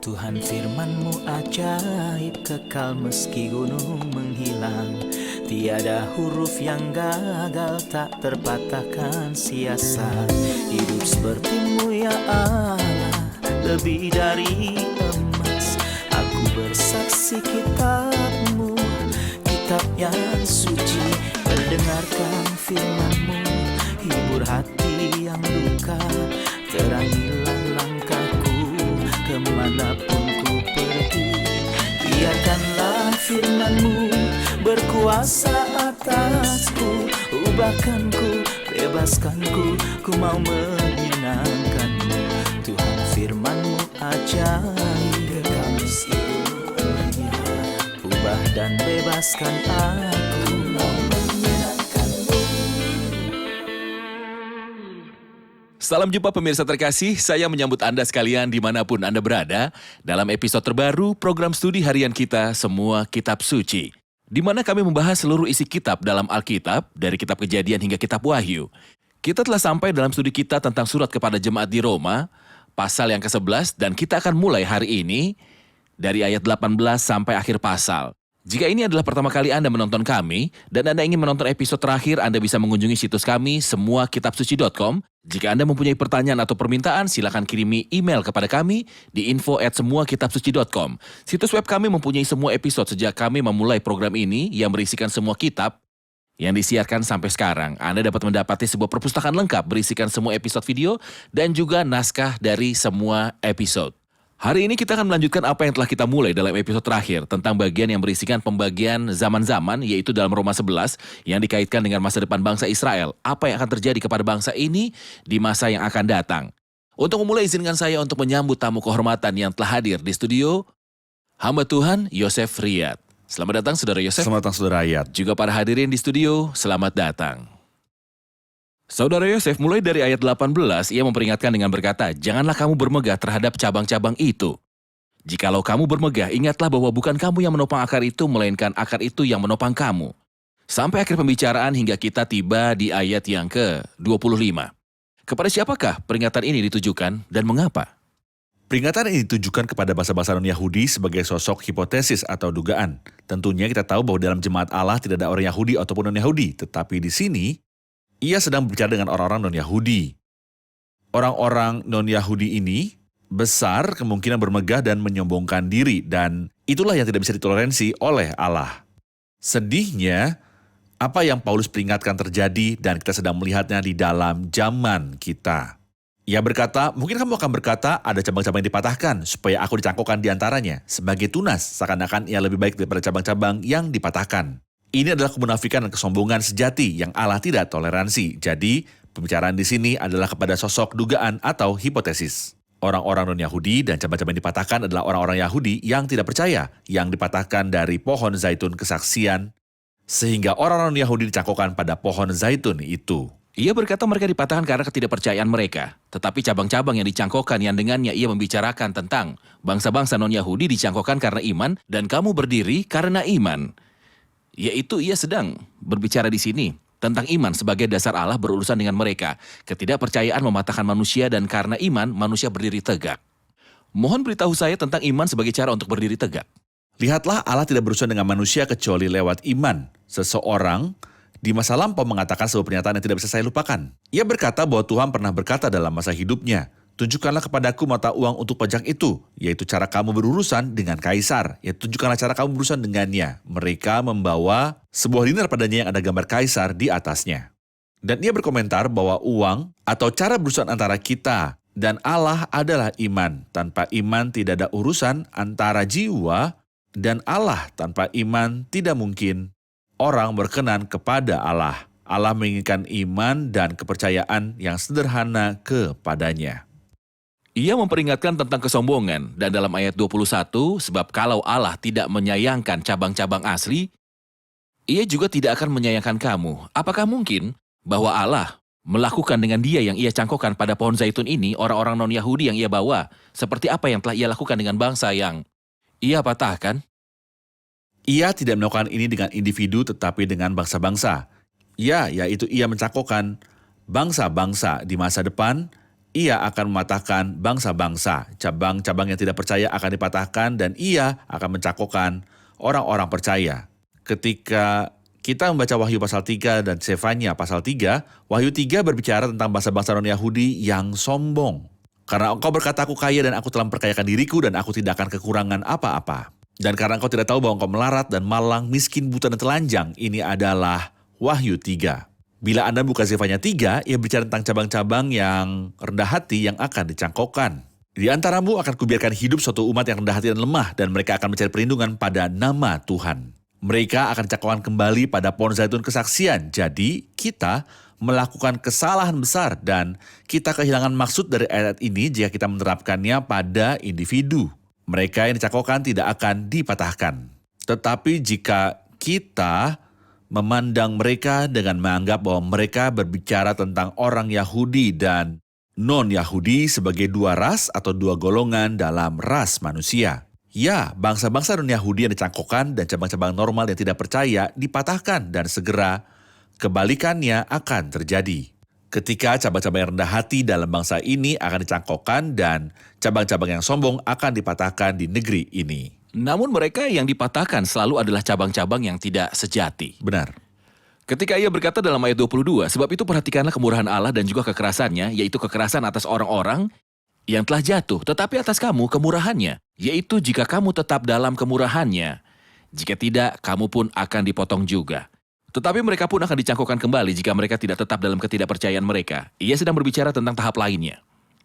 Tuhan firman-Mu ajaib, kekal meski gunung menghilang. Tiada huruf yang gagal, tak terpatahkan sia-sia. Hidup seperti-Mu ya Allah, lebih dari emas. Aku bersaksi kitab-Mu, kitab yang suci. Mendengarkan firman-Mu, hibur hati yang duka. Terangilah langkahku kemanapun ku pergi. Biarkanlah firman-Mu berkuasa atasku. Ubahkanku, bebaskanku, ku mau menyenangkan-Mu. Tuhan firman-Mu ajaib, kekal meski ubah dan bebaskan aku. Mau menyenangkan-Mu. Salam jumpa pemirsa terkasih, saya menyambut Anda sekalian dimanapun Anda berada dalam episode terbaru program studi harian kita Semua Kitab Suci, di mana kami membahas seluruh isi kitab dalam Alkitab, dari kitab Kejadian hingga kitab Wahyu. Kita telah sampai dalam studi kita tentang surat kepada jemaat di Roma, pasal yang ke-11, dan kita akan mulai hari ini dari ayat 18 sampai akhir pasal. Jika ini adalah pertama kali Anda menonton kami, dan Anda ingin menonton episode terakhir, Anda bisa mengunjungi situs kami, semuakitabsuci.com. Jika Anda mempunyai pertanyaan atau permintaan, silakan kirimi email kepada kami di info@semuakitabsuci.com. Situs web kami mempunyai semua episode sejak kami memulai program ini yang berisikan semua kitab yang disiarkan sampai sekarang. Anda dapat mendapati sebuah perpustakaan lengkap berisikan semua episode video dan juga naskah dari semua episode. Hari ini kita akan melanjutkan apa yang telah kita mulai dalam episode terakhir tentang bagian yang berisikan pembagian zaman-zaman, yaitu dalam Roma 11 yang dikaitkan dengan masa depan bangsa Israel. Apa yang akan terjadi kepada bangsa ini di masa yang akan datang. Untuk memulai, izinkan saya untuk menyambut tamu kehormatan yang telah hadir di studio, hamba Tuhan Yosef Riyad. Selamat datang Saudara Yosef. Selamat datang Saudara Riyad. Juga para hadirin di studio, selamat datang. Saudara Yosef, mulai dari ayat 18, ia memperingatkan dengan berkata, janganlah kamu bermegah terhadap cabang-cabang itu. Jikalau kamu bermegah, ingatlah bahwa bukan kamu yang menopang akar itu, melainkan akar itu yang menopang kamu. Sampai akhir pembicaraan hingga kita tiba di ayat yang ke-25. Kepada siapakah peringatan ini ditujukan dan mengapa? Peringatan ini ditujukan kepada bangsa-bangsa non-Yahudi sebagai sosok hipotesis atau dugaan. Tentunya kita tahu bahwa dalam jemaat Allah tidak ada orang Yahudi ataupun non-Yahudi, tetapi di sini ia sedang berbicara dengan orang-orang non-Yahudi. Orang-orang non-Yahudi ini besar kemungkinan bermegah dan menyombongkan diri, dan itulah yang tidak bisa ditoleransi oleh Allah. Sedihnya, apa yang Paulus peringatkan terjadi dan kita sedang melihatnya di dalam zaman kita. Ia berkata, mungkin kamu akan berkata ada cabang-cabang yang dipatahkan supaya aku dicangkokkan di antaranya sebagai tunas, seakan-akan ia lebih baik daripada cabang-cabang yang dipatahkan. Ini adalah kemunafikan dan kesombongan sejati yang Allah tidak toleransi. Jadi, pembicaraan di sini adalah kepada sosok dugaan atau hipotesis. Orang-orang non-Yahudi dan cabang-cabang yang dipatahkan adalah orang-orang Yahudi yang tidak percaya, yang dipatahkan dari pohon zaitun kesaksian, sehingga orang-orang Yahudi dicangkokkan pada pohon zaitun itu. Ia berkata mereka dipatahkan karena ketidakpercayaan mereka. Tetapi cabang-cabang yang dicangkokkan yang dengannya ia membicarakan tentang bangsa-bangsa non-Yahudi dicangkokkan karena iman, dan kamu berdiri karena iman. Yaitu ia sedang berbicara di sini tentang iman sebagai dasar Allah berurusan dengan mereka. Ketidakpercayaan mematahkan manusia dan karena iman manusia berdiri tegak. Mohon beritahu saya tentang iman sebagai cara untuk berdiri tegak. Lihatlah, Allah tidak berurusan dengan manusia kecuali lewat iman. Seseorang di masa lampau mengatakan sebuah pernyataan yang tidak bisa saya lupakan. Ia berkata bahwa Tuhan pernah berkata dalam masa hidupnya, tunjukkanlah kepadaku mata uang untuk pajak itu, yaitu cara kamu berurusan dengan kaisar. Yaitu tunjukkanlah cara kamu berurusan dengannya. Mereka membawa sebuah dinar padanya yang ada gambar kaisar di atasnya. Dan ia berkomentar bahwa uang atau cara berurusan antara kita dan Allah adalah iman. Tanpa iman tidak ada urusan antara jiwa dan Allah. Tanpa iman tidak mungkin orang berkenan kepada Allah. Allah menginginkan iman dan kepercayaan yang sederhana kepadanya. Ia memperingatkan tentang kesombongan, dan dalam ayat 21, sebab kalau Allah tidak menyayangkan cabang-cabang asli, ia juga tidak akan menyayangkan kamu. Apakah mungkin bahwa Allah melakukan dengan dia yang ia cangkokkan pada pohon zaitun ini, orang-orang non-Yahudi yang ia bawa, seperti apa yang telah ia lakukan dengan bangsa yang ia patahkan? Ia tidak melakukan ini dengan individu tetapi dengan bangsa-bangsa. Ya, yaitu ia mencangkokkan bangsa-bangsa di masa depan ia akan mematahkan bangsa-bangsa. Cabang-cabang yang tidak percaya akan dipatahkan dan ia akan mencakokkan orang-orang percaya. Ketika kita membaca Wahyu pasal 3 dan Sefanya pasal 3, Wahyu 3 berbicara tentang bangsa-bangsa non-Yahudi yang sombong. Karena engkau berkata, aku kaya dan aku telah memperkayakan diriku dan aku tidak akan kekurangan apa-apa. Dan karena engkau tidak tahu bahwa engkau melarat dan malang, miskin, buta dan telanjang, ini adalah Wahyu 3. Bila Anda buka Sefanya 3, ia bicara tentang cabang-cabang yang rendah hati yang akan dicangkokkan. Di antaramu akan kubiarkan hidup suatu umat yang rendah hati dan lemah, dan mereka akan mencari perlindungan pada nama Tuhan. Mereka akan dicangkokkan kembali pada pohon zaitun kesaksian. Jadi, kita melakukan kesalahan besar dan kita kehilangan maksud dari ayat ini jika kita menerapkannya pada individu. Mereka yang dicangkokkan tidak akan dipatahkan. Tetapi jika kita memandang mereka dengan menganggap bahwa mereka berbicara tentang orang Yahudi dan non-Yahudi sebagai dua ras atau dua golongan dalam ras manusia. Ya, bangsa-bangsa non-Yahudi yang dicangkokkan dan cabang-cabang normal yang tidak percaya dipatahkan dan segera kebalikannya akan terjadi. Ketika cabang-cabang yang rendah hati dalam bangsa ini akan dicangkokkan dan cabang-cabang yang sombong akan dipatahkan di negeri ini. Namun mereka yang dipatahkan selalu adalah cabang-cabang yang tidak sejati. Benar. Ketika ia berkata dalam ayat 22, sebab itu perhatikanlah kemurahan Allah dan juga kekerasannya, yaitu kekerasan atas orang-orang yang telah jatuh, tetapi atas kamu kemurahannya, yaitu jika kamu tetap dalam kemurahannya. Jika tidak, kamu pun akan dipotong juga. Tetapi mereka pun akan dicangkokkan kembali jika mereka tidak tetap dalam ketidakpercayaan mereka. Ia sedang berbicara tentang tahap lainnya,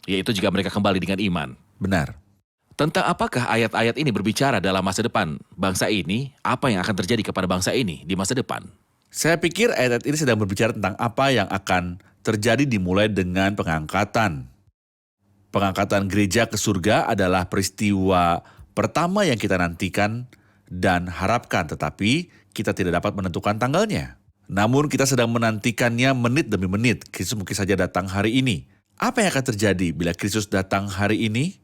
yaitu jika mereka kembali dengan iman. Benar. Tentang apakah ayat-ayat ini berbicara dalam masa depan bangsa ini, apa yang akan terjadi kepada bangsa ini di masa depan? Saya pikir ayat ini sedang berbicara tentang apa yang akan terjadi dimulai dengan pengangkatan. Pengangkatan gereja ke surga adalah peristiwa pertama yang kita nantikan dan harapkan, tetapi kita tidak dapat menentukan tanggalnya. Namun kita sedang menantikannya menit demi menit. Kristus mungkin saja datang hari ini. Apa yang akan terjadi bila Kristus datang hari ini?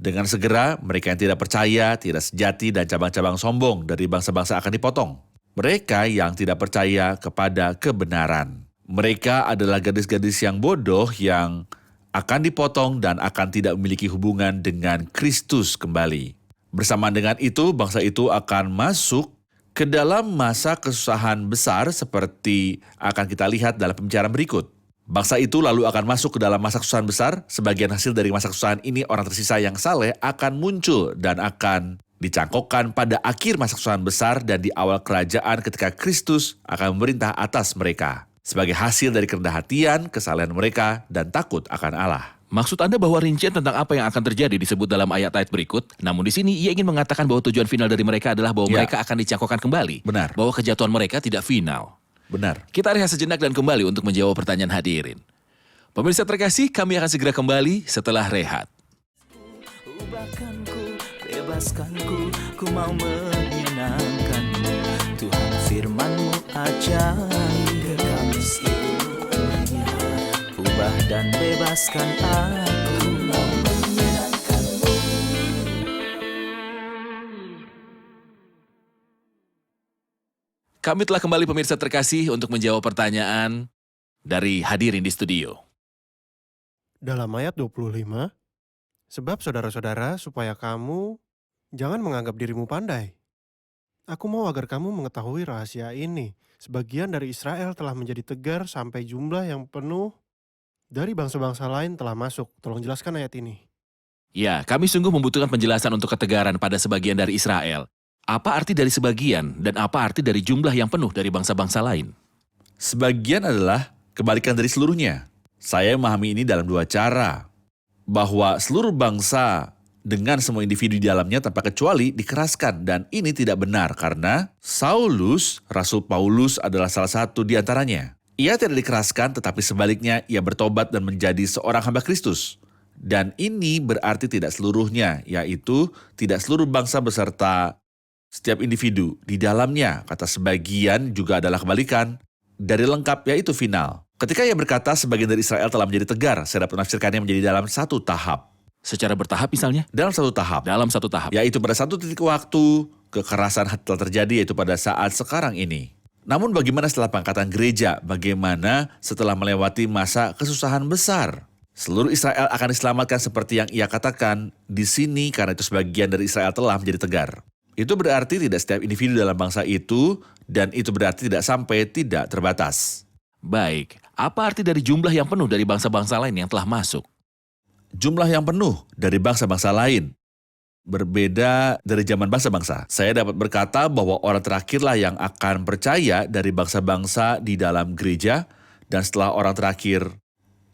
Dengan segera mereka yang tidak percaya, tidak sejati dan cabang-cabang sombong dari bangsa-bangsa akan dipotong. Mereka yang tidak percaya kepada kebenaran. Mereka adalah gadis-gadis yang bodoh yang akan dipotong dan akan tidak memiliki hubungan dengan Kristus kembali. Bersamaan dengan itu, bangsa itu akan masuk ke dalam masa kesusahan besar seperti akan kita lihat dalam pembicaraan berikut. Bangsa itu lalu akan masuk ke dalam masa kesusahan besar. Sebagian hasil dari masa kesusahan ini, orang tersisa yang saleh akan muncul dan akan dicangkokkan pada akhir masa kesusahan besar dan di awal kerajaan ketika Kristus akan memerintah atas mereka. Sebagai hasil dari kerendahan hatian, kesalehan mereka, dan takut akan Allah. Maksud Anda bahwa rincian tentang apa yang akan terjadi disebut dalam ayat-ayat berikut, namun di sini ia ingin mengatakan bahwa tujuan final dari mereka adalah bahwa mereka akan dicangkokkan kembali. Benar. Bahwa kejatuhan mereka tidak final. Benar. Kita rehat sejenak dan kembali untuk menjawab pertanyaan hadirin. Pemirsa terkasih, kami akan segera kembali setelah rehat. Ubahkanku, bebaskanku, ku mau menyenangkanmu. Tuhan firman-Mu ajaib, kekal seluruhnya. Ubah dan bebaskan aku, mau menyenangkanmu. Kami telah kembali pemirsa terkasih untuk menjawab pertanyaan dari hadirin di studio. Dalam ayat 25, sebab saudara-saudara supaya kamu jangan menganggap dirimu pandai. Aku mau agar kamu mengetahui rahasia ini. Sebagian dari Israel telah menjadi tegar sampai jumlah yang penuh dari bangsa-bangsa lain telah masuk. Tolong jelaskan ayat ini. Ya, kami sungguh membutuhkan penjelasan untuk ketegaran pada sebagian dari Israel. Apa arti dari sebagian dan apa arti dari jumlah yang penuh dari bangsa-bangsa lain? Sebagian adalah kebalikan dari seluruhnya. Saya memahami ini dalam dua cara. Bahwa seluruh bangsa dengan semua individu di dalamnya tanpa kecuali dikeraskan. Dan ini tidak benar karena Saulus, Rasul Paulus adalah salah satu di antaranya. Ia tidak dikeraskan tetapi sebaliknya ia bertobat dan menjadi seorang hamba Kristus. Dan ini berarti tidak seluruhnya, yaitu tidak seluruh bangsa beserta setiap individu. Di dalamnya, kata sebagian juga adalah kebalikan dari lengkap, yaitu final. Ketika ia berkata sebagian dari Israel telah menjadi tegar, saya dapat menafsirkannya menjadi dalam satu tahap. Secara bertahap misalnya? Dalam satu tahap. Dalam satu tahap. Yaitu pada satu titik waktu, kekerasan telah terjadi yaitu pada saat sekarang ini. Namun bagaimana setelah pengangkatan gereja? Bagaimana setelah melewati masa kesusahan besar? Seluruh Israel akan diselamatkan seperti yang ia katakan di sini karena itu sebagian dari Israel telah menjadi tegar. Itu berarti tidak setiap individu dalam bangsa itu dan itu berarti tidak sampai tidak terbatas. Baik, apa arti dari jumlah yang penuh dari bangsa-bangsa lain yang telah masuk? Jumlah yang penuh dari bangsa-bangsa lain berbeda dari zaman bangsa-bangsa. Saya dapat berkata bahwa orang terakhirlah yang akan percaya dari bangsa-bangsa di dalam gereja dan setelah orang terakhir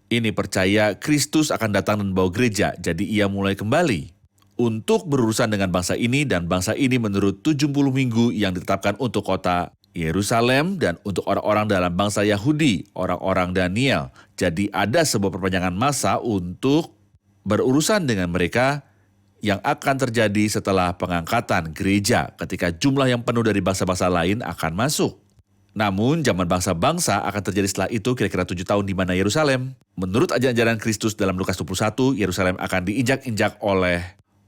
ini percaya, Kristus akan datang dan bawa gereja, jadi ia mulai kembali untuk berurusan dengan bangsa ini dan bangsa ini menurut 70 minggu yang ditetapkan untuk kota Yerusalem dan untuk orang-orang dalam bangsa Yahudi, orang-orang Daniel. Jadi ada sebuah perpanjangan masa untuk berurusan dengan mereka yang akan terjadi setelah pengangkatan gereja ketika jumlah yang penuh dari bangsa-bangsa lain akan masuk. Namun, zaman bangsa-bangsa akan terjadi setelah itu kira-kira 7 tahun di mana Yerusalem. Menurut ajaran Kristus dalam Lukas 21, Yerusalem akan diinjak-injak oleh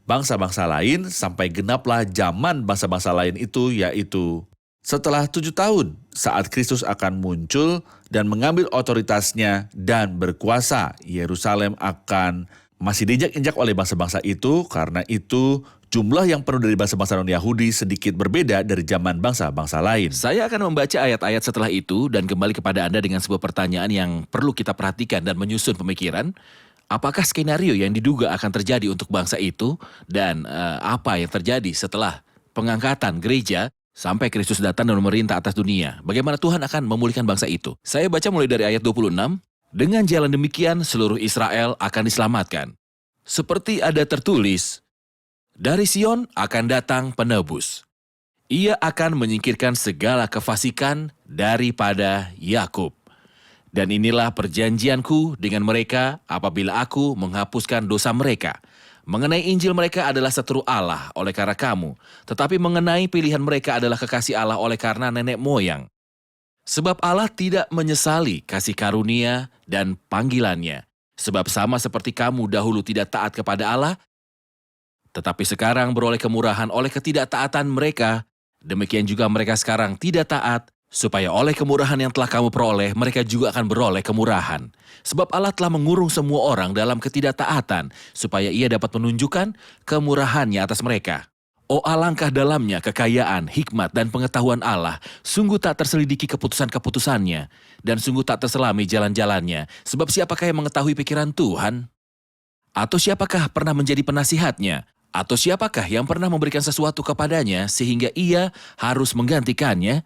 bangsa-bangsa lain sampai genaplah zaman bangsa-bangsa lain itu, yaitu setelah 7 tahun saat Kristus akan muncul dan mengambil otoritasnya dan berkuasa. Yerusalem akan masih diinjak-injak oleh bangsa-bangsa itu, karena itu jumlah yang penuh dari bangsa-bangsa non-Yahudi sedikit berbeda dari zaman bangsa-bangsa lain. Saya akan membaca ayat-ayat setelah itu dan kembali kepada Anda dengan sebuah pertanyaan yang perlu kita perhatikan dan menyusun pemikiran. Apakah skenario yang diduga akan terjadi untuk bangsa itu dan apa yang terjadi setelah pengangkatan gereja sampai Kristus datang dan memerintah atas dunia? Bagaimana Tuhan akan memulihkan bangsa itu? Saya baca mulai dari ayat 26. Dengan jalan demikian seluruh Israel akan diselamatkan. Seperti ada tertulis, dari Sion akan datang penebus. Ia akan menyingkirkan segala kefasikan daripada Yakub. Dan inilah perjanjianku dengan mereka apabila aku menghapuskan dosa mereka. Mengenai Injil mereka adalah seteru Allah oleh karena kamu, tetapi mengenai pilihan mereka adalah kekasih Allah oleh karena nenek moyang. Sebab Allah tidak menyesali kasih karunia dan panggilannya. Sebab sama seperti kamu dahulu tidak taat kepada Allah, tetapi sekarang beroleh kemurahan oleh ketidaktaatan mereka, demikian juga mereka sekarang tidak taat, supaya oleh kemurahan yang telah kamu peroleh, mereka juga akan beroleh kemurahan. Sebab Allah telah mengurung semua orang dalam ketidaktaatan, supaya ia dapat menunjukkan kemurahannya atas mereka. Oh alangkah dalamnya kekayaan, hikmat, dan pengetahuan Allah, sungguh tak terselidiki keputusan-keputusannya, dan sungguh tak terselami jalan-jalannya, sebab siapakah yang mengetahui pikiran Tuhan? Atau siapakah pernah menjadi penasihatnya? Atau siapakah yang pernah memberikan sesuatu kepadanya sehingga ia harus menggantikannya?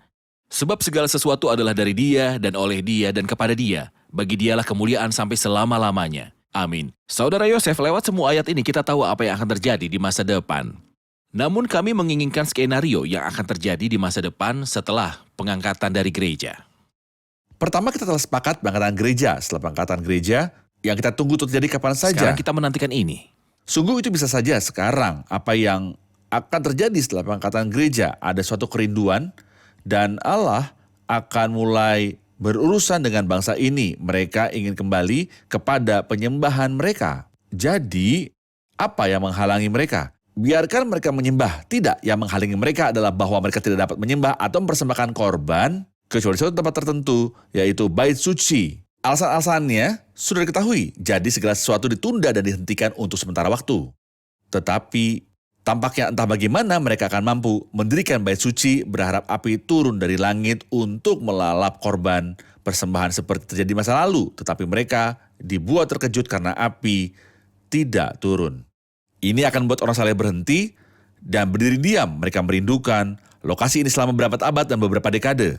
Sebab segala sesuatu adalah dari Dia dan oleh Dia dan kepada Dia. Bagi Dialah kemuliaan sampai selama-lamanya. Amin. Saudara Yosef, lewat semua ayat ini kita tahu apa yang akan terjadi di masa depan. Namun kami menginginkan skenario yang akan terjadi di masa depan setelah pengangkatan dari gereja. Pertama kita telah sepakat pengangkatan gereja. Setelah pengangkatan gereja, yang kita tunggu itu terjadi kapan saja. Sekarang kita menantikan ini. Sungguh itu bisa saja sekarang. Apa yang akan terjadi setelah pengangkatan gereja? Ada suatu kerinduan dan Allah akan mulai berurusan dengan bangsa ini. Mereka ingin kembali kepada penyembahan mereka. Jadi, apa yang menghalangi mereka? Biarkan mereka menyembah. Tidak, yang menghalangi mereka adalah bahwa mereka tidak dapat menyembah atau mempersembahkan korban kecuali suatu tempat tertentu, yaitu bait suci. Alasan-alasannya sudah diketahui, jadi segala sesuatu ditunda dan dihentikan untuk sementara waktu. Tetapi tampaknya entah bagaimana mereka akan mampu mendirikan bait suci berharap api turun dari langit untuk melalap korban persembahan seperti terjadi masa lalu. Tetapi mereka dibuat terkejut karena api tidak turun. Ini akan membuat orang saleh berhenti dan berdiri diam. Mereka merindukan lokasi ini selama beberapa abad dan beberapa dekade.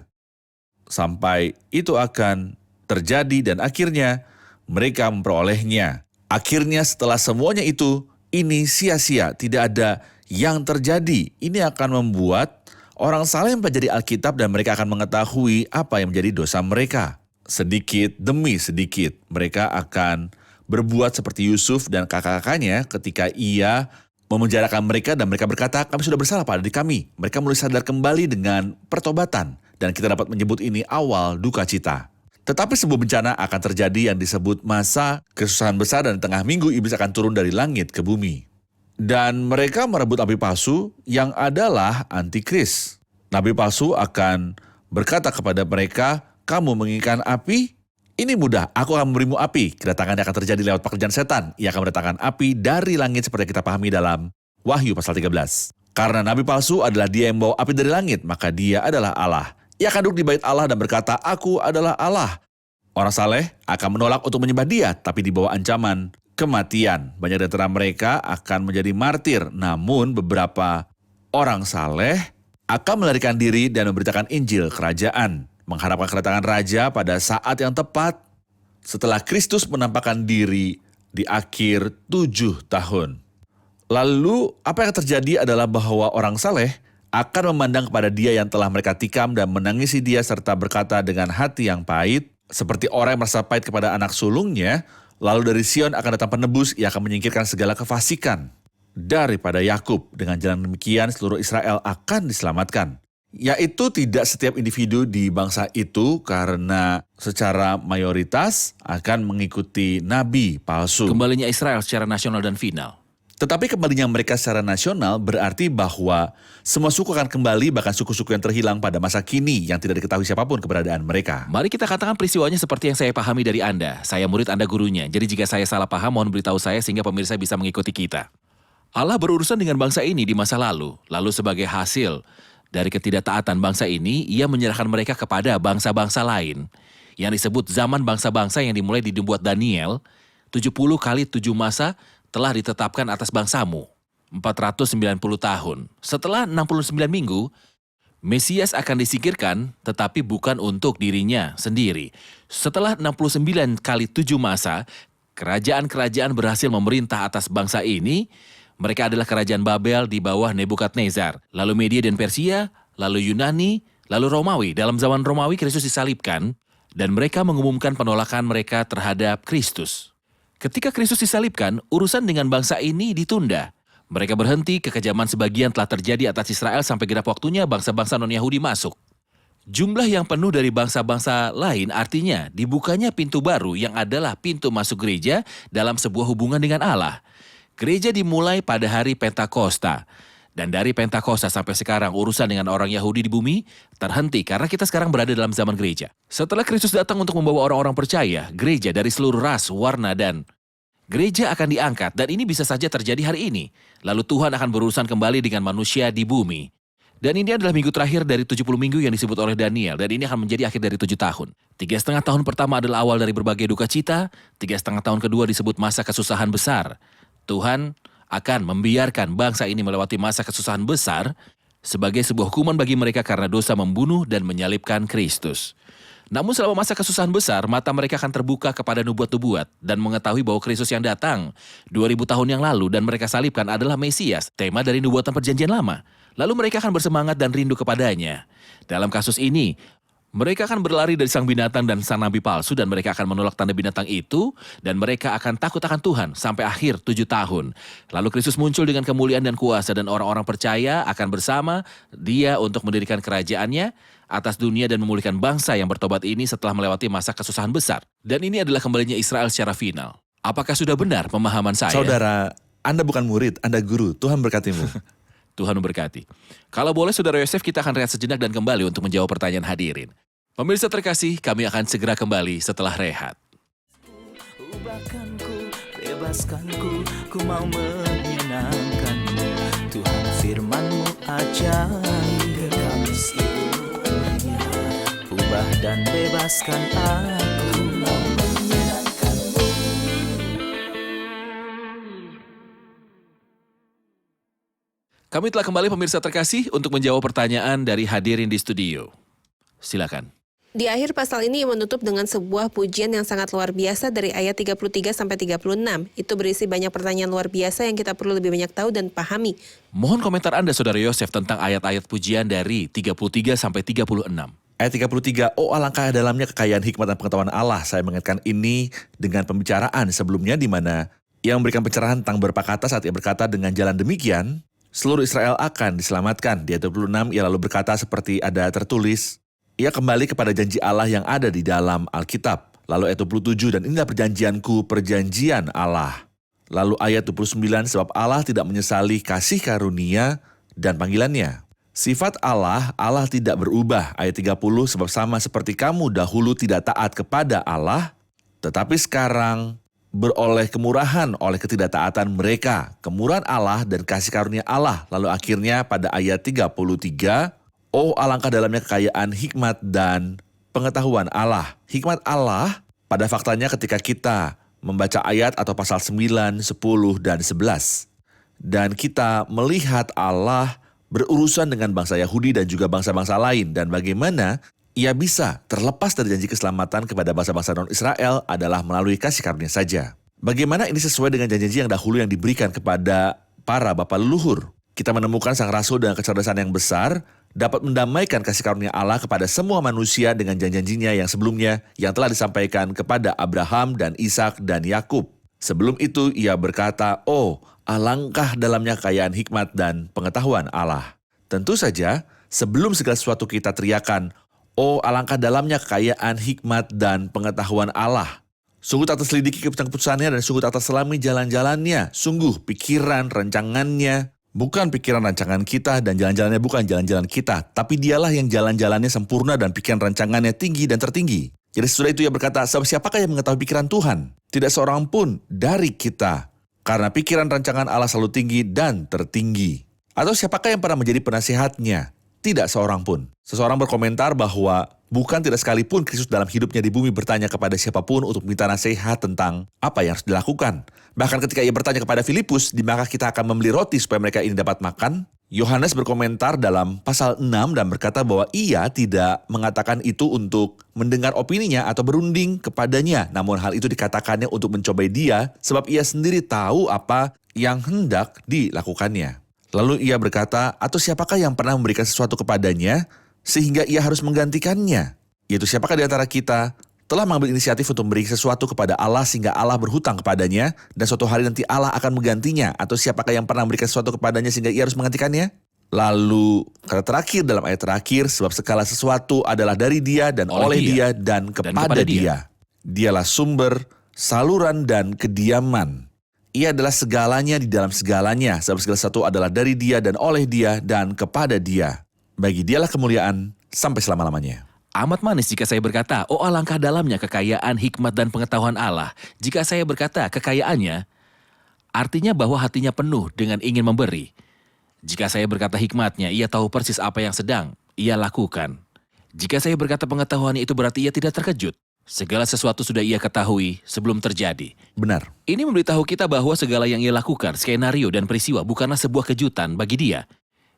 Sampai itu akan terjadi dan akhirnya mereka memperolehnya. Akhirnya setelah semuanya itu, ini sia-sia, tidak ada yang terjadi. Ini akan membuat orang saleh mempelajari Alkitab dan mereka akan mengetahui apa yang menjadi dosa mereka. Sedikit demi sedikit mereka akan berbuat seperti Yusuf dan kakak-kakaknya ketika ia memenjarakan mereka dan mereka berkata, kami sudah bersalah pada diri kami. Mereka mulai sadar kembali dengan pertobatan dan kita dapat menyebut ini awal duka cita. Tetapi sebuah bencana akan terjadi yang disebut masa kesusahan besar dan di tengah minggu iblis akan turun dari langit ke bumi. Dan mereka merebut nabi palsu yang adalah antikris. Nabi palsu akan berkata kepada mereka, kamu menginginkan api? Ini mudah, aku akan memberimu api. Kedatangannya akan terjadi lewat pekerjaan setan. Ia akan mendatangkan api dari langit seperti yang kita pahami dalam Wahyu pasal 13. Karena nabi palsu adalah dia yang membawa api dari langit, maka dia adalah Allah. Ia akan duduk di bait Allah dan berkata, aku adalah Allah. Orang saleh akan menolak untuk menyembah dia, tapi di bawah ancaman kematian. Banyak di antara mereka akan menjadi martir, namun beberapa orang saleh akan melarikan diri dan memberitakan Injil kerajaan, mengharapkan kedatangan Raja pada saat yang tepat setelah Kristus menampakkan diri di akhir 7 tahun. Lalu apa yang terjadi adalah bahwa orang saleh akan memandang kepada dia yang telah mereka tikam dan menangisi dia serta berkata dengan hati yang pahit, seperti orang yang merasa pahit kepada anak sulungnya, lalu dari Sion akan datang penebus, ia akan menyingkirkan segala kefasikan daripada Yakub. Dengan jalan demikian seluruh Israel akan diselamatkan. Yaitu tidak setiap individu di bangsa itu karena secara mayoritas akan mengikuti nabi palsu. Kembalinya Israel secara nasional dan final. Tetapi kembalinya mereka secara nasional berarti bahwa semua suku akan kembali, bahkan suku-suku yang terhilang pada masa kini yang tidak diketahui siapapun keberadaan mereka. Mari kita katakan peristiwanya seperti yang saya pahami dari Anda. Saya murid, Anda gurunya. Jadi jika saya salah paham, mohon beritahu saya sehingga pemirsa bisa mengikuti kita. Allah berurusan dengan bangsa ini di masa lalu. Lalu sebagai hasil dari ketidaktaatan bangsa ini, ia menyerahkan mereka kepada bangsa-bangsa lain. Yang disebut zaman bangsa-bangsa yang dimulai dibuat Daniel, 70 kali 7 masa telah ditetapkan atas bangsamu. 490 tahun. Setelah 69 minggu, Mesias akan disingkirkan, tetapi bukan untuk dirinya sendiri. Setelah 69 kali 7 masa, kerajaan-kerajaan berhasil memerintah atas bangsa ini. Mereka adalah kerajaan Babel di bawah Nebukadnezar, lalu Media dan Persia, lalu Yunani, lalu Romawi. Dalam zaman Romawi, Kristus disalibkan, dan mereka mengumumkan penolakan mereka terhadap Kristus. Ketika Kristus disalibkan, urusan dengan bangsa ini ditunda. Mereka berhenti, kekejaman sebagian telah terjadi atas Israel sampai genap waktunya bangsa-bangsa non-Yahudi masuk. Jumlah yang penuh dari bangsa-bangsa lain artinya dibukanya pintu baru yang adalah pintu masuk gereja dalam sebuah hubungan dengan Allah. Gereja dimulai pada hari Pentakosta. Dan dari Pentakosta sampai sekarang urusan dengan orang Yahudi di bumi terhenti karena kita sekarang berada dalam zaman gereja. Setelah Kristus datang untuk membawa orang-orang percaya, gereja dari seluruh ras, warna, dan gereja akan diangkat. Dan ini bisa saja terjadi hari ini. Lalu Tuhan akan berurusan kembali dengan manusia di bumi. Dan ini adalah minggu terakhir dari 70 minggu yang disebut oleh Daniel. Dan ini akan menjadi akhir dari 7 tahun. 3,5 tahun pertama adalah awal dari berbagai duka cita. 3,5 tahun kedua disebut masa kesusahan besar. Tuhan akan membiarkan bangsa ini melewati masa kesusahan besar sebagai sebuah hukuman bagi mereka karena dosa membunuh dan menyalibkan Kristus. Namun selama masa kesusahan besar, mata mereka akan terbuka kepada nubuat-nubuat dan mengetahui bahwa Kristus yang datang 2000 tahun yang lalu dan mereka salibkan adalah Mesias, tema dari nubuatan perjanjian lama. Lalu mereka akan bersemangat dan rindu kepadanya. Dalam kasus ini, mereka akan berlari dari sang binatang dan sang nabi palsu dan mereka akan menolak tanda binatang itu dan mereka akan takut akan Tuhan sampai akhir 7 tahun. Lalu Kristus muncul dengan kemuliaan dan kuasa dan orang-orang percaya akan bersama dia untuk mendirikan kerajaannya atas dunia dan memulihkan bangsa yang bertobat ini setelah melewati masa kesusahan besar. Dan ini adalah kembalinya Israel secara final. Apakah sudah benar pemahaman saya? Saudara, Anda bukan murid, Anda guru. Tuhan berkatimu. Tuhan memberkati. Kalau boleh Saudara Yosef, kita akan rehat sejenak dan kembali untuk menjawab pertanyaan hadirin. Pemirsa terkasih, kami akan segera kembali setelah rehat. Ubahkanku, bebaskanku, ku mau menyenangkanmu. Tuhan firman-Mu ajaib, kami seluruhnya. Ubah dan bebaskan aku, mau menyenangkanmu. Kami telah kembali pemirsa terkasih untuk menjawab pertanyaan dari hadirin di studio. Silakan. Di akhir pasal ini menutup dengan sebuah pujian yang sangat luar biasa dari ayat 33 sampai 36. Itu berisi banyak pertanyaan luar biasa yang kita perlu lebih banyak tahu dan pahami. Mohon komentar Anda Saudara Yosef tentang ayat-ayat pujian dari 33 sampai 36. Ayat 33, oh alangkah dalamnya kekayaan hikmat dan pengetahuan Allah. Saya mengingatkan ini dengan pembicaraan sebelumnya di mana ia memberikan pencerahan tentang beberapa kata saat ia berkata dengan jalan demikian, seluruh Israel akan diselamatkan. Di ayat 26, ia lalu berkata seperti ada tertulis, ia kembali kepada janji Allah yang ada di dalam Alkitab. Lalu ayat 27, dan inilah perjanjianku, perjanjian Allah. Lalu ayat 29, sebab Allah tidak menyesali kasih karunia dan panggilannya. Sifat Allah, Allah tidak berubah. Ayat 30, sebab sama seperti kamu dahulu tidak taat kepada Allah, tetapi sekarang beroleh kemurahan oleh ketidaktaatan mereka. Kemurahan Allah dan kasih karunia Allah. Lalu akhirnya pada ayat 33, oh alangkah dalamnya kekayaan hikmat dan pengetahuan Allah. Hikmat Allah pada faktanya ketika kita membaca ayat atau pasal 9, 10, dan 11. Dan kita melihat Allah berurusan dengan bangsa Yahudi dan juga bangsa-bangsa lain. Dan bagaimana ia bisa terlepas dari janji keselamatan kepada bangsa-bangsa non-Israel adalah melalui kasih karunia saja. Bagaimana ini sesuai dengan janji-janji yang dahulu yang diberikan kepada para bapa leluhur. Kita menemukan sang rasul dengan kecerdasan yang besar dapat mendamaikan kasih karunia Allah kepada semua manusia dengan janji-janjinya yang sebelumnya yang telah disampaikan kepada Abraham dan Ishak dan Yakub. Sebelum itu ia berkata, oh alangkah dalamnya kekayaan hikmat dan pengetahuan Allah. Tentu saja sebelum segala sesuatu kita teriakan, oh alangkah dalamnya kekayaan hikmat dan pengetahuan Allah. Sungguh tak terselidiki keputusan-keputusannya dan sungguh tak terselami jalan-jalannya. Sungguh pikiran, rancangannya, bukan pikiran rancangan kita dan jalan-jalannya bukan jalan-jalan kita. Tapi dialah yang jalan-jalannya sempurna dan pikiran rancangannya tinggi dan tertinggi. Jadi sesudah itu ia berkata, sebab siapakah yang mengetahui pikiran Tuhan? Tidak seorang pun dari kita. Karena pikiran rancangan Allah selalu tinggi dan tertinggi. Atau siapakah yang pernah menjadi penasihatnya? Tidak seorang pun. Seseorang berkomentar bahwa bukan tidak sekalipun Kristus dalam hidupnya di bumi bertanya kepada siapapun untuk minta nasihat tentang apa yang harus dilakukan. Bahkan ketika ia bertanya kepada Filipus, di mana kita akan membeli roti supaya mereka ini dapat makan, Yohanes berkomentar dalam pasal 6 dan berkata bahwa ia tidak mengatakan itu untuk mendengar opininya atau berunding kepadanya. Namun hal itu dikatakannya untuk mencobai dia sebab ia sendiri tahu apa yang hendak dilakukannya. Lalu ia berkata, atau siapakah yang pernah memberikan sesuatu kepadanya sehingga ia harus menggantikannya? Yaitu siapakah di antara kita telah mengambil inisiatif untuk memberi sesuatu kepada Allah sehingga Allah berhutang kepadanya dan suatu hari nanti Allah akan menggantinya? Atau siapakah yang pernah memberikan sesuatu kepadanya sehingga ia harus menggantikannya? Lalu kata terakhir dalam ayat terakhir, sebab segala sesuatu adalah dari dia dan oleh dia dan kepada dia. Dialah sumber, saluran dan kediaman. Ia adalah segalanya di dalam segalanya, sebab segala sesuatu adalah dari dia dan oleh dia dan kepada dia. Bagi dialah kemuliaan sampai selama-lamanya. Amat manis jika saya berkata, oh alangkah dalamnya kekayaan, hikmat, dan pengetahuan Allah. Jika saya berkata kekayaannya, artinya bahwa hatinya penuh dengan ingin memberi. Jika saya berkata hikmatnya, ia tahu persis apa yang sedang ia lakukan. Jika saya berkata pengetahuannya, itu berarti ia tidak terkejut. Segala sesuatu sudah ia ketahui sebelum terjadi. Benar. Ini memberitahu kita bahwa segala yang ia lakukan, skenario dan peristiwa bukanlah sebuah kejutan bagi dia.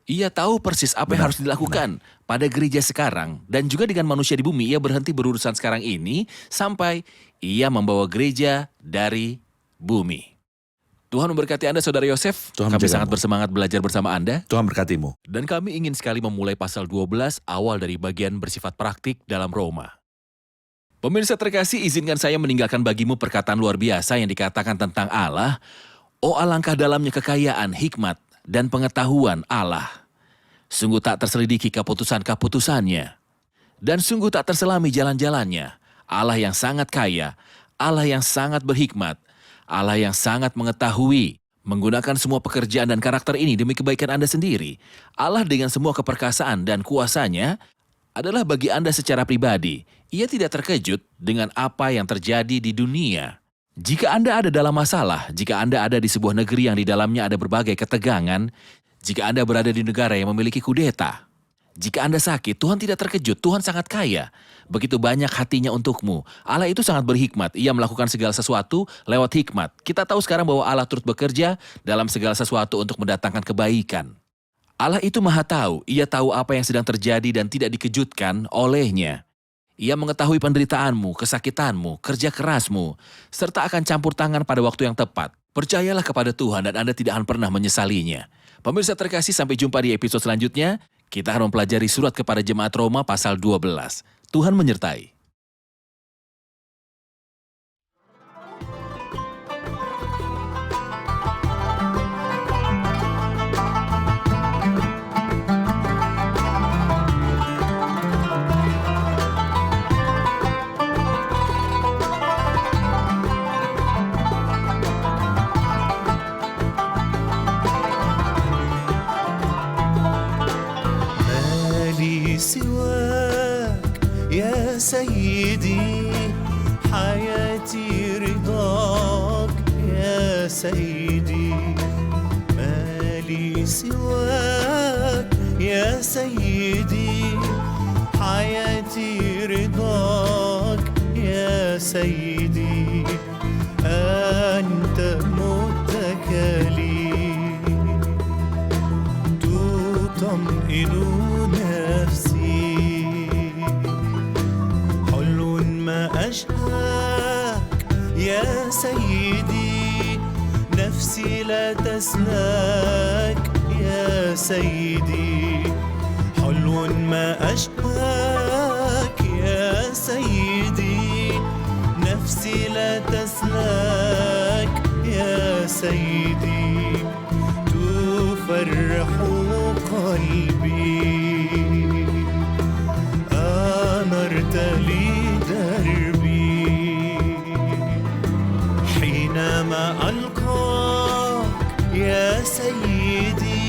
Ia tahu persis apa yang harus dilakukan pada gereja sekarang dan juga dengan manusia di bumi. Ia berhenti berurusan sekarang ini sampai ia membawa gereja dari bumi. Tuhan memberkati Anda, Saudara Yosef. Tuhan Kami menjagamu. sangat bersemangat belajar bersama Anda. Tuhan berkatimu. Dan kami ingin sekali memulai pasal 12 awal dari bagian bersifat praktik dalam Roma. Pemirsa terkasih, izinkan saya meninggalkan bagimu perkataan luar biasa yang dikatakan tentang Allah. Oh alangkah dalamnya kekayaan, hikmat, dan pengetahuan Allah. Sungguh tak terselidiki keputusan-keputusannya. Dan sungguh tak terselami jalan-jalannya. Allah yang sangat kaya, Allah yang sangat berhikmat, Allah yang sangat mengetahui, menggunakan semua pekerjaan dan karakter ini demi kebaikan Anda sendiri. Allah dengan semua keperkasaan dan kuasanya adalah bagi Anda secara pribadi. Ia tidak terkejut dengan apa yang terjadi di dunia. Jika Anda ada dalam masalah, jika Anda ada di sebuah negeri yang di dalamnya ada berbagai ketegangan, jika Anda berada di negara yang memiliki kudeta, jika Anda sakit, Tuhan tidak terkejut, Tuhan sangat kaya. Begitu banyak hatinya untukmu. Allah itu sangat berhikmat, ia melakukan segala sesuatu lewat hikmat. Kita tahu sekarang bahwa Allah turut bekerja dalam segala sesuatu untuk mendatangkan kebaikan. Allah itu maha tahu, ia tahu apa yang sedang terjadi dan tidak dikejutkan olehnya. Ia mengetahui penderitaanmu, kesakitanmu, kerja kerasmu, serta akan campur tangan pada waktu yang tepat. Percayalah kepada Tuhan dan Anda tidak akan pernah menyesalinya. Pemirsa terkasih, sampai jumpa di episode selanjutnya. Kita akan mempelajari surat kepada jemaat Roma pasal 12. Tuhan menyertai. سيدي حياتي رضاك يا سيدي ما لي سواك يا سيدي حياتي رضاك يا سيدي أنت متكلي تطمئن نفسي حلو ما أشهاك يا سيدي نفسي لا تسلاك يا سيدي حلو ما أشهاك يا سيدي نفسي لا تسلاك يا سيدي تفرح قلبي أنرت لي دربي حينما ألقاك يا سيدي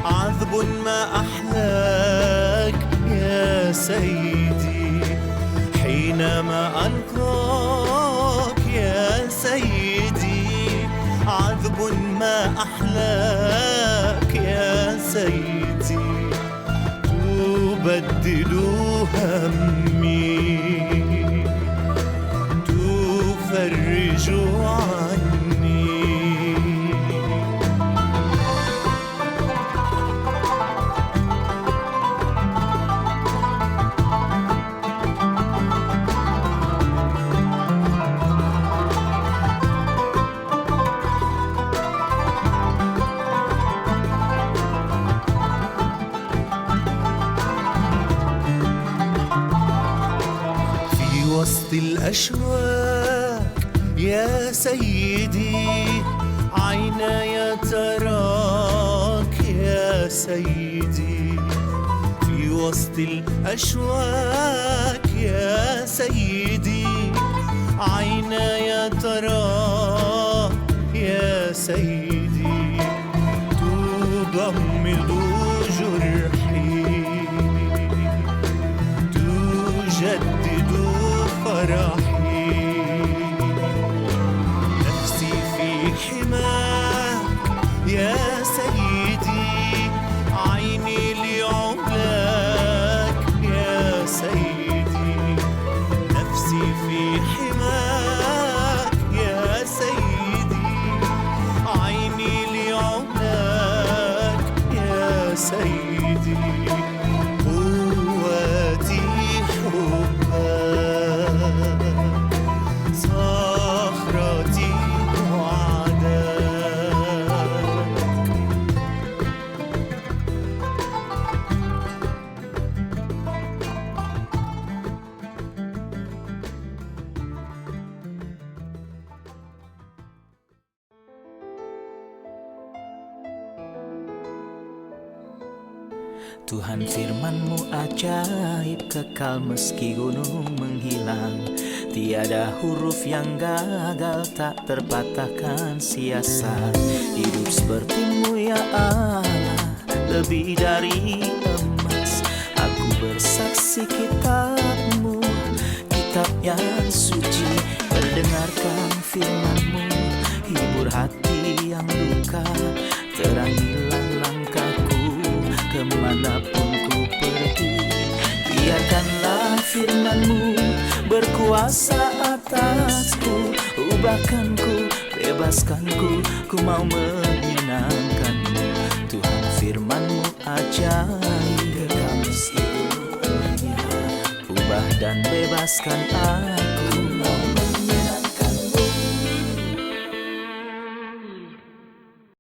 عذب ما أحلاك يا سيدي حينما ألقاك يا سيدي عذب ما أحلاك يا سيدي تبدد همي تفرج عني وسط الأشواك يا سيدي عيناي تراك يا سيدي في وسط الأشواك يا سيدي عيناي تراك يا سيدي تضمد جرحي تجدد فرحي نفسي في حماك يا سيدي عيني لعلاك يا سيدي نفسي في حماك يا سيدي عيني لعلاك يا سيدي قوتي حبك صخرتي وعدك Tuhan firman-Mu ajaib kekal meski gunung menghilang. Tiada huruf yang gagal tak terpatahkan siasat. Hidup seperti-Mu ya Allah lebih dari emas. Aku bersaksi kitab-Mu, kitab yang suci. Mendengarkan firman-Mu, hibur hati yang luka. Terangilah langkahku kemanapun ku pergi. Biarkanlah firman-Mu berkuasa atasku. Ubahkanku, bebaskanku, ku mau menyenangkan-Mu. Tuhan firman-Mu ajaib, kekal meski gunung. Ubah dan bebaskan aku.